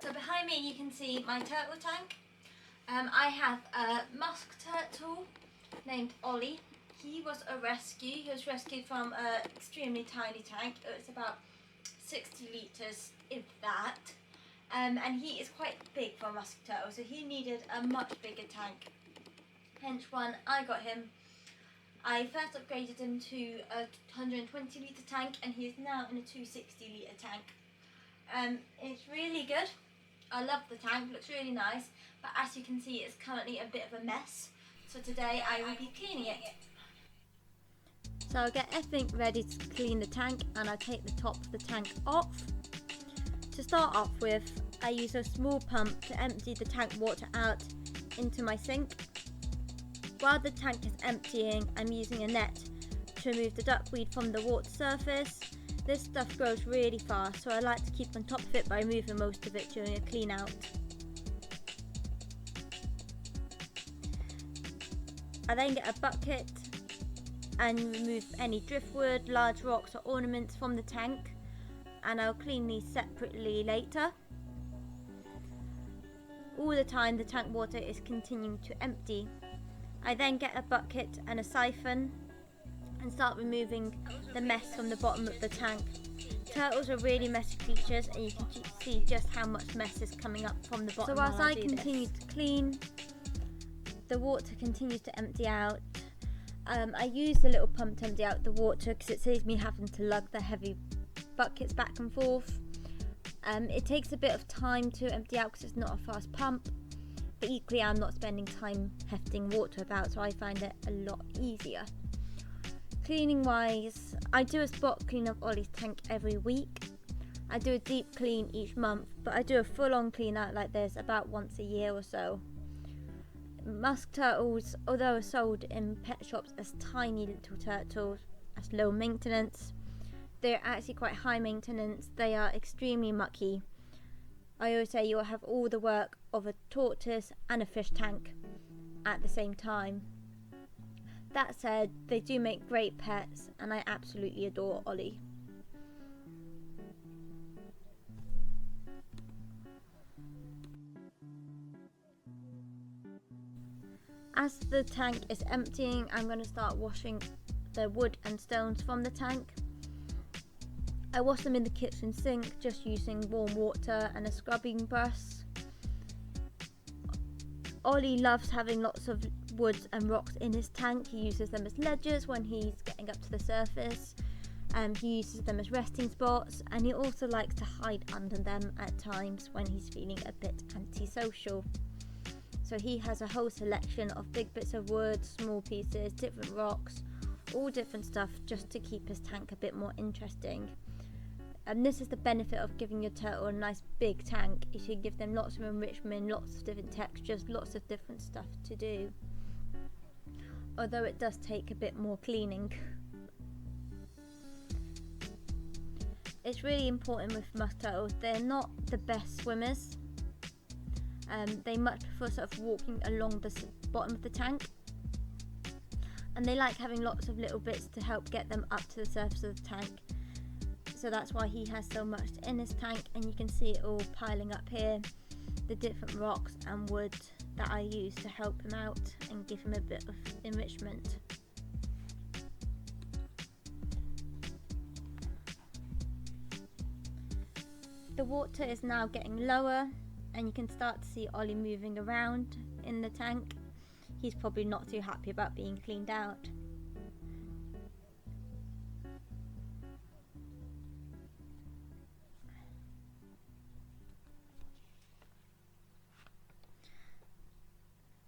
So behind me you can see my turtle tank. I have a musk turtle named Ollie. He was a rescue. He was rescued from an extremely tiny tank. It's about 60 litres, if that. And he is quite big for a musk turtle, so he needed a much bigger tank. Hence when I got him, I first upgraded him to a 120 litre tank, and he is now in a 260 litre tank. It's really good. I love the tank, looks really nice, but as you can see it's currently a bit of a mess. So today I will be cleaning it. So I'll get everything ready to clean the tank, and I'll take the top of the tank off. To start off with, I use a small pump to empty the tank water out into my sink. While the tank is emptying, I'm using a net to remove the duckweed from the water surface. This stuff grows really fast, so I like to keep on top of it by removing most of it during a clean out. I then get a bucket and remove any driftwood, large rocks or ornaments from the tank, and I'll clean these separately later. All the time the tank water is continuing to empty. I then get a bucket and a siphon and start removing the mess from the bottom of the tank. Turtles are really messy creatures, and you can see just how much mess is coming up from the bottom. So whilst I continue to clean, the water continues to empty out. I use the little pump to empty out the water because it saves me having to lug the heavy buckets back and forth. It takes a bit of time to empty out because it's not a fast pump, but equally I'm not spending time hefting water about, so I find it a lot easier. Cleaning wise, I do a spot clean of Ollie's tank every week. I do a deep clean each month, but I do a full on clean out like this about once a year or so. Musk turtles, although sold in pet shops as tiny little turtles, as low maintenance, they're actually quite high maintenance. They are extremely mucky. I always say you'll have all the work of a tortoise and a fish tank at the same time. That said, they do make great pets, and I absolutely adore Ollie. As the tank is emptying, I'm going to start washing the wood and stones from the tank. I wash them in the kitchen sink just using warm water and a scrubbing brush. Ollie loves having lots of woods and rocks in his tank. He uses them as ledges when he's getting up to the surface. He uses them as resting spots, and he also likes to hide under them at times when he's feeling a bit antisocial. So he has a whole selection of big bits of wood, small pieces, different rocks, all different stuff just to keep his tank a bit more interesting. And this is the benefit of giving your turtle a nice big tank. You should give them lots of enrichment, lots of different textures, lots of different stuff to do. Although it does take a bit more cleaning. It's really important with musk turtles. They're not the best swimmers. They much prefer sort of walking along the bottom of the tank. And they like having lots of little bits to help get them up to the surface of the tank. So that's why he has so much in his tank, and you can see it all piling up here, the different rocks and wood that I use to help him out and give him a bit of enrichment. The water is now getting lower, and you can start to see Ollie moving around in the tank. He's probably not too happy about being cleaned out.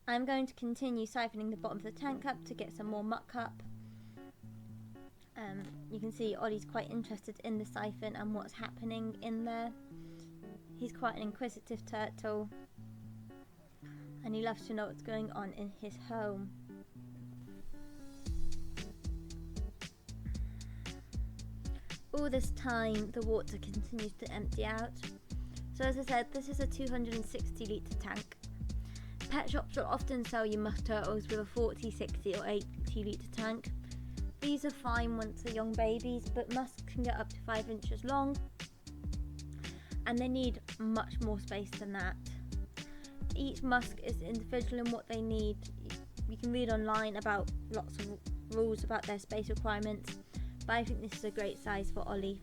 I'm going to continue siphoning the bottom of the tank up to get some more muck up. You can see Ollie's quite interested in the siphon and what's happening in there. He's quite an inquisitive turtle, and he loves to know what's going on in his home. All this time the water continues to empty out. So as I said, this is a 260 litre tank. Pet shops will often sell you musk turtles with a 40, 60 or 80 litre tank. These are fine once they're young babies, but musks can get up to 5 inches long. and they need much more space than that. Each musk is individual in what they need. You can read online about lots of rules about their space requirements, but I think this is a great size for Ollie.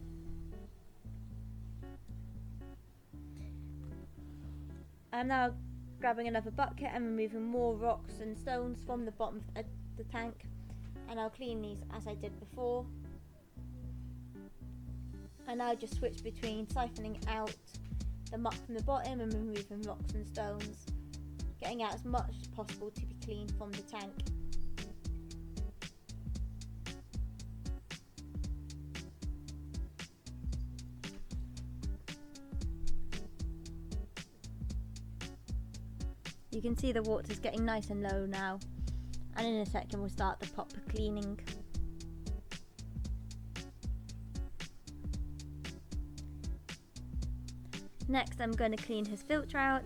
I'm now grabbing another bucket and removing more rocks and stones from the bottom of the tank, and I'll clean these as I did before. And now just switch between siphoning out the muck from the bottom and removing rocks and stones, getting out as much as possible to be clean from the tank. You can see the water's getting nice and low now, and in a second we'll start the proper cleaning. Next I'm going to clean his filter out.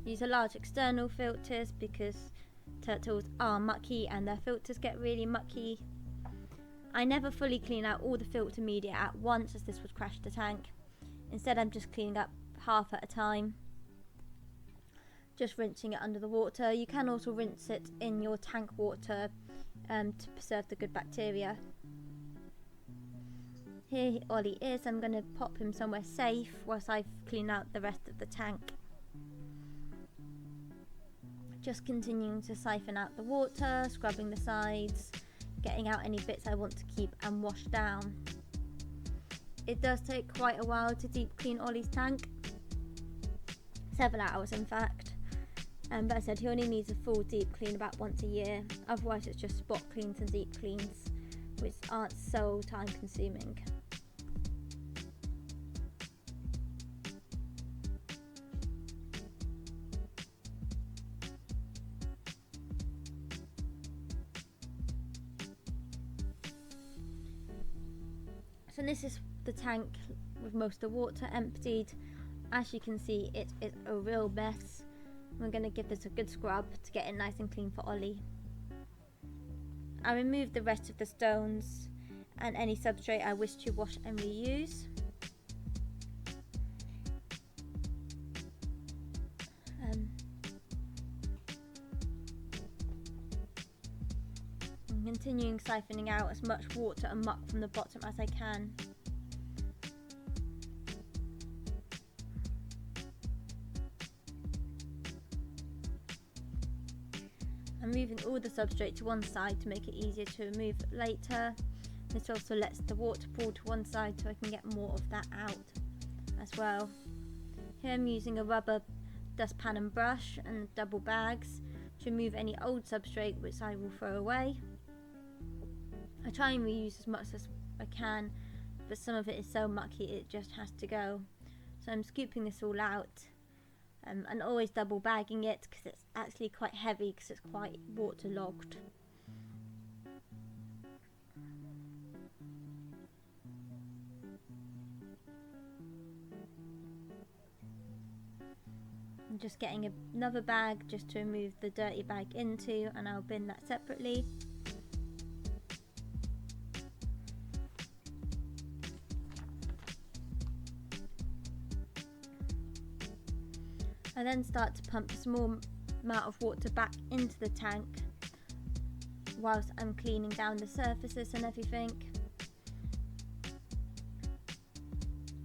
Use a large external filters because turtles are mucky and their filters get really mucky. I never fully clean out all the filter media at once as this would crash the tank. Instead I'm just cleaning up half at a time. Just rinsing it under the water. You can also rinse it in your tank water to preserve the good bacteria. Here Ollie is. I'm going to pop him somewhere safe whilst I clean out the rest of the tank. Just continuing to siphon out the water, scrubbing the sides, getting out any bits I want to keep and wash down. It does take quite a while to deep clean Ollie's tank, 7 hours in fact. But as I said, he only needs a full deep clean about once a year. Otherwise it's just spot cleans and deep cleans, which aren't so time consuming. So this is the tank with most of the water emptied. As you can see, it is a real mess. We're going to give this a good scrub to get it nice and clean for Ollie. I removed the rest of the stones and any substrate I wish to wash and reuse. I'm continuing siphoning out as much water and muck from the bottom as I can. I'm moving all the substrate to one side to make it easier to remove later. This also lets the water pool to one side so I can get more of that out as well. Here I'm using a rubber dustpan and brush and double bags to remove any old substrate which I will throw away. I try and reuse as much as I can, but some of it is so mucky it just has to go. So I'm scooping this all out. And always double bagging it because it's actually quite heavy because it's quite waterlogged. I'm just getting another bag just to remove the dirty bag into, and I'll bin that separately. I then start to pump a small amount of water back into the tank whilst I'm cleaning down the surfaces and everything.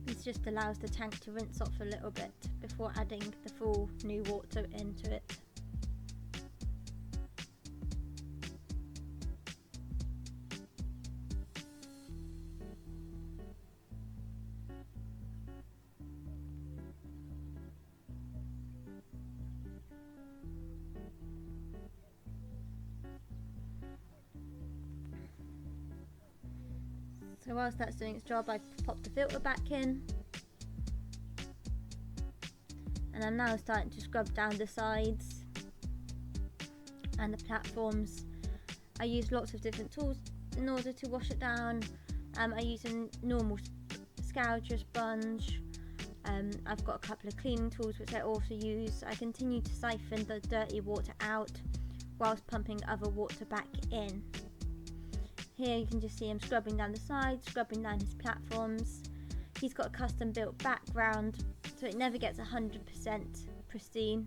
This just allows the tank to rinse off a little bit before adding the full new water into it. So whilst that's doing its job, I pop the filter back in, and I'm now starting to scrub down the sides and the platforms. I use lots of different tools in order to wash it down. I use a normal scourer sponge. I've got a couple of cleaning tools which I also use. I continue to siphon the dirty water out whilst pumping other water back in. Here you can just see him scrubbing down the sides, scrubbing down his platforms, He's got a custom built background, so it never gets 100% pristine,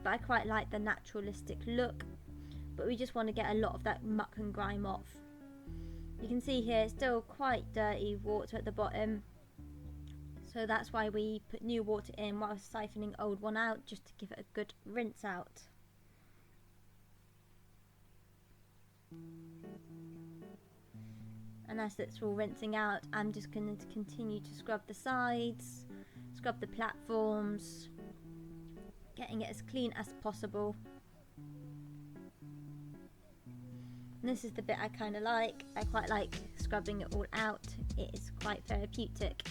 but I quite like the naturalistic look. But we just want to get a lot of that muck and grime off. You can see here it's still quite dirty water at the bottom, so that's why we put new water in while siphoning old one out, just to give it a good rinse out. And as it's all rinsing out, I'm just going to continue to scrub the sides, scrub the platforms, getting it as clean as possible. And this is the bit I kind of like. I quite like scrubbing it all out. It is quite therapeutic.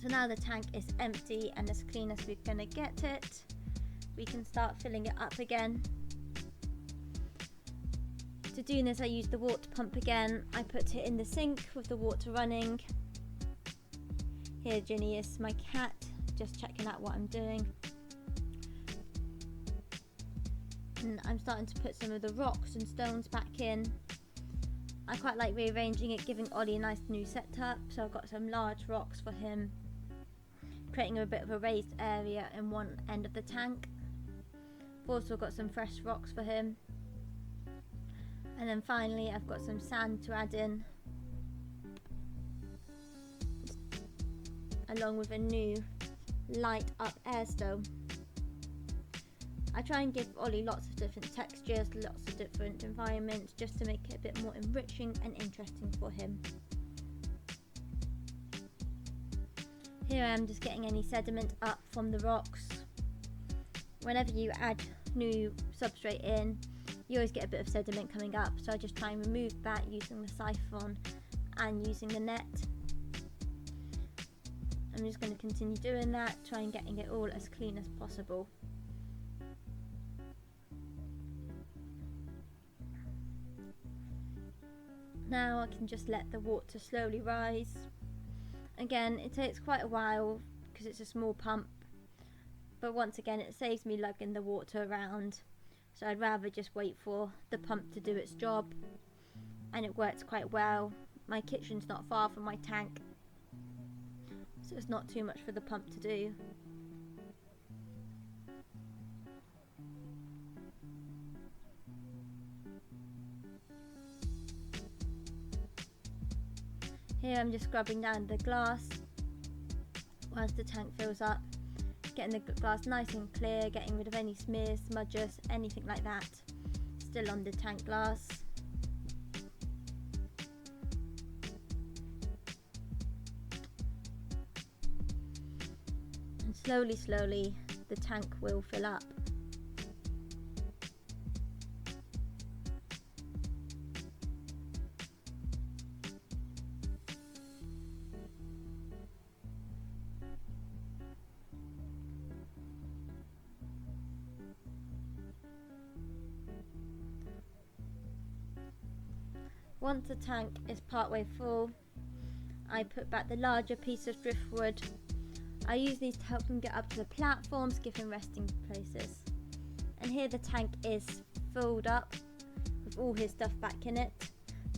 So now the tank is empty and as clean as we're going to get it, we can start filling it up again. To do this, I use the water pump again. I put it in the sink with the water running. Here Ginny is my cat, just checking out what I'm doing. And I'm starting to put some of the rocks and stones back in. I quite like rearranging it, giving Ollie a nice new setup. So I've got some large rocks for him, creating a bit of a raised area in one end of the tank. I've also got some fresh rocks for him. And then finally I've got some sand to add in, along with a new light up air stone. I try and give Ollie lots of different textures, lots of different environments, just to make it a bit more enriching and interesting for him. Here I am just getting any sediment up from the rocks. Whenever you add new substrate in, you always get a bit of sediment coming up, so I just try and remove that using the siphon and using the net. I'm just going to continue doing that, try and getting it all as clean as possible. Now I can just let the water slowly rise. Again, it takes quite a while because it's a small pump, but once again it saves me lugging the water around. So I'd rather just wait for the pump to do its job, and it works quite well. My kitchen's not far from my tank, so it's not too much for the pump to do. Here I'm just scrubbing down the glass whilst the tank fills up, getting the glass nice and clear, getting rid of any smears, smudges, anything like that still on the tank glass. And slowly the tank will fill up. Once the tank is partway full, I put back the larger piece of driftwood. I use these to help them get up to the platforms, give them resting places. And here the tank is filled up with all his stuff back in it.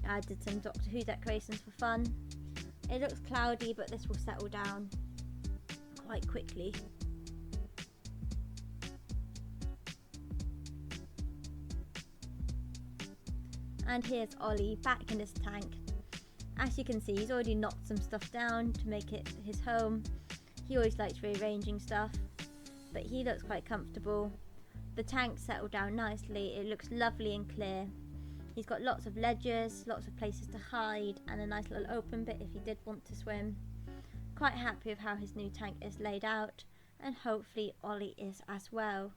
I did some Doctor Who decorations for fun. It looks cloudy, but this will settle down quite quickly. And here's Ollie back in his tank. As you can see, he's already knocked some stuff down to make it his home. He always likes rearranging stuff, but he looks quite comfortable. The tank settled down nicely. It looks lovely and clear. He's got lots of ledges, lots of places to hide, and a nice little open bit if he did want to swim. Quite happy with how his new tank is laid out, and hopefully Ollie is as well.